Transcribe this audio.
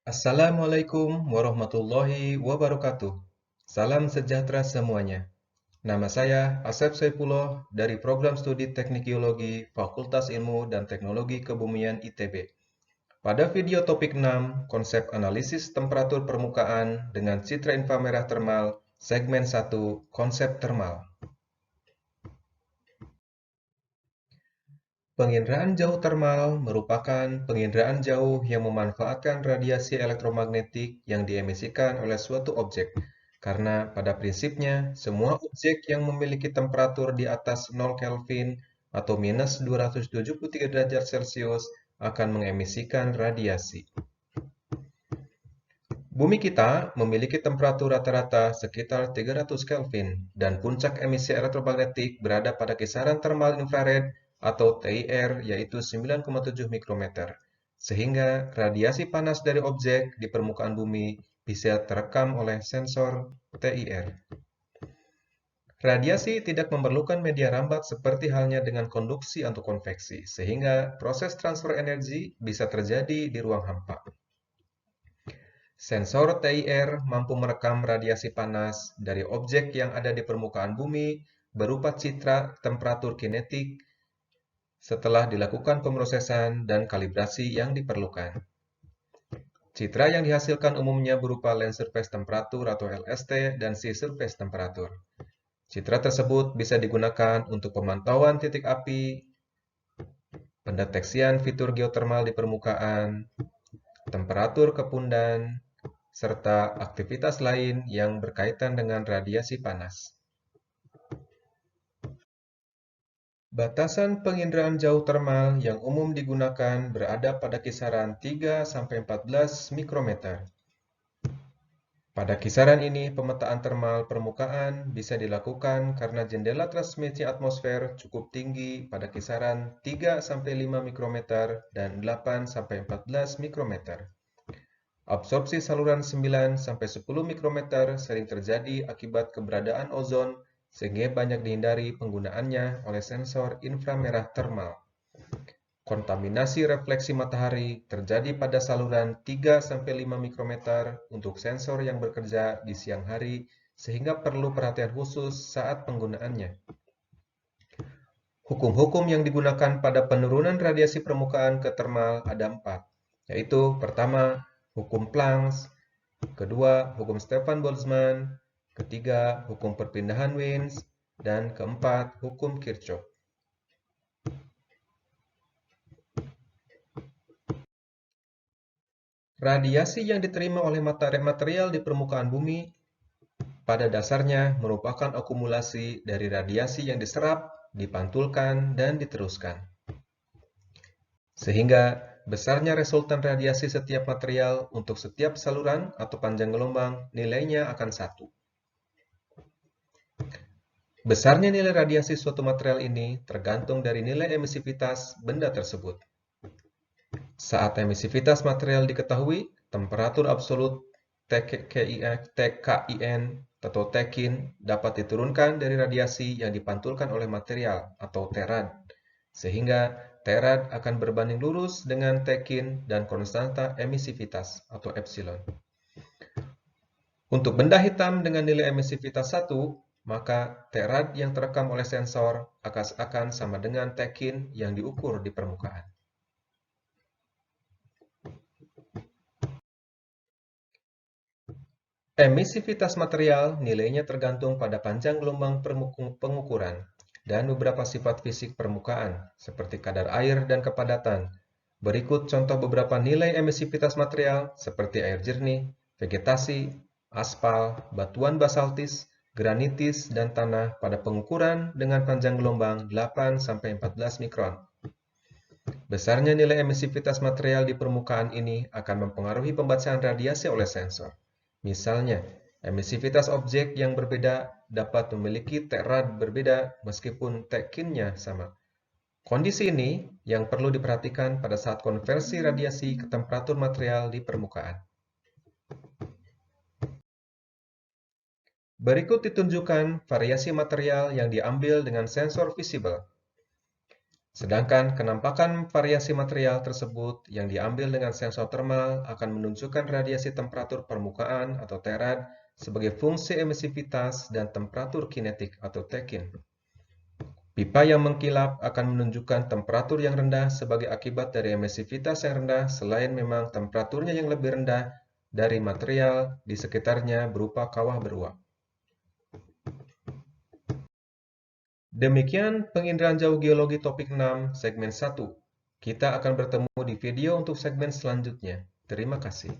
Assalamualaikum warahmatullahi wabarakatuh. Salam sejahtera semuanya. Nama saya Asep Saipullah dari Program Studi Teknik Geologi Fakultas Ilmu dan Teknologi Kebumian ITB. Pada video topik 6, konsep analisis temperatur permukaan dengan citra inframerah termal, segmen 1, konsep termal. Penginderaan jauh termal merupakan penginderaan jauh yang memanfaatkan radiasi elektromagnetik yang diemisikan oleh suatu objek. Karena pada prinsipnya, semua objek yang memiliki temperatur di atas 0 Kelvin atau minus 273 derajat Celcius akan mengemisikan radiasi. Bumi kita memiliki temperatur rata-rata sekitar 300 Kelvin dan puncak emisi elektromagnetik berada pada kisaran termal infrared atau TIR yaitu 9,7 mikrometer. Sehingga radiasi panas dari objek di permukaan bumi bisa terekam oleh sensor TIR. Radiasi tidak memerlukan media rambat seperti halnya dengan konduksi atau konveksi, sehingga proses transfer energi bisa terjadi di ruang hampa. Sensor TIR mampu merekam radiasi panas dari objek yang ada di permukaan bumi berupa citra temperatur kinetik setelah dilakukan pemrosesan dan kalibrasi yang diperlukan. Citra yang dihasilkan umumnya berupa Land Surface Temperature atau LST dan Sea Surface Temperature. Citra tersebut bisa digunakan untuk pemantauan titik api, pendeteksian fitur geotermal di permukaan, temperatur kepundan, serta aktivitas lain yang berkaitan dengan radiasi panas. Batasan penginderaan jauh termal yang umum digunakan berada pada kisaran 3–14 mikrometer. Pada kisaran ini, pemetaan termal permukaan bisa dilakukan karena jendela transmisi atmosfer cukup tinggi pada kisaran 3–5 mikrometer dan 8–14 mikrometer. Absorpsi saluran 9–10 mikrometer sering terjadi akibat keberadaan ozon sehingga banyak dihindari penggunaannya oleh sensor inframerah termal. Kontaminasi refleksi matahari terjadi pada saluran 3–5 mikrometer untuk sensor yang bekerja di siang hari sehingga perlu perhatian khusus saat penggunaannya. Hukum-hukum yang digunakan pada penurunan radiasi permukaan ke termal ada 4, yaitu pertama, hukum Planck, kedua, hukum Stefan Boltzmann, ketiga, hukum perpindahan Wiens, dan keempat, hukum Kirchhoff. Radiasi yang diterima oleh material di permukaan bumi pada dasarnya merupakan akumulasi dari radiasi yang diserap, dipantulkan, dan diteruskan. Sehingga besarnya resultan radiasi setiap material untuk setiap saluran atau panjang gelombang nilainya akan 1. Besarnya nilai radiasi suatu material ini tergantung dari nilai emisivitas benda tersebut. Saat emisivitas material diketahui, temperatur absolut TKIN atau Tekin dapat diturunkan dari radiasi yang dipantulkan oleh material atau terad, sehingga terad akan berbanding lurus dengan Tekin dan konstanta emisivitas atau epsilon. Untuk benda hitam dengan nilai emisivitas 1, maka terad yang terekam oleh sensor akan sama dengan Tekin yang diukur di permukaan. Emisivitas material nilainya tergantung pada panjang gelombang pengukuran dan beberapa sifat fisik permukaan, seperti kadar air dan kepadatan. Berikut contoh beberapa nilai emisivitas material seperti air jernih, vegetasi, aspal, batuan basaltis, granitis, dan tanah pada pengukuran dengan panjang gelombang 8–14 mikron. Besarnya nilai emisivitas material di permukaan ini akan mempengaruhi pembacaan radiasi oleh sensor. Misalnya, emisivitas objek yang berbeda dapat memiliki terad berbeda meskipun Tekinnya sama. Kondisi ini yang perlu diperhatikan pada saat konversi radiasi ke temperatur material di permukaan. Berikut ditunjukkan variasi material yang diambil dengan sensor visible. Sedangkan kenampakan variasi material tersebut yang diambil dengan sensor termal akan menunjukkan radiasi temperatur permukaan atau terad sebagai fungsi emisivitas dan temperatur kinetik atau tekin. Pipa yang mengkilap akan menunjukkan temperatur yang rendah sebagai akibat dari emisivitas yang rendah selain memang temperaturnya yang lebih rendah dari material di sekitarnya berupa kawah beruap. Demikian penginderaan jauh geologi topik 6 segmen 1. Kita akan bertemu di video untuk segmen selanjutnya. Terima kasih.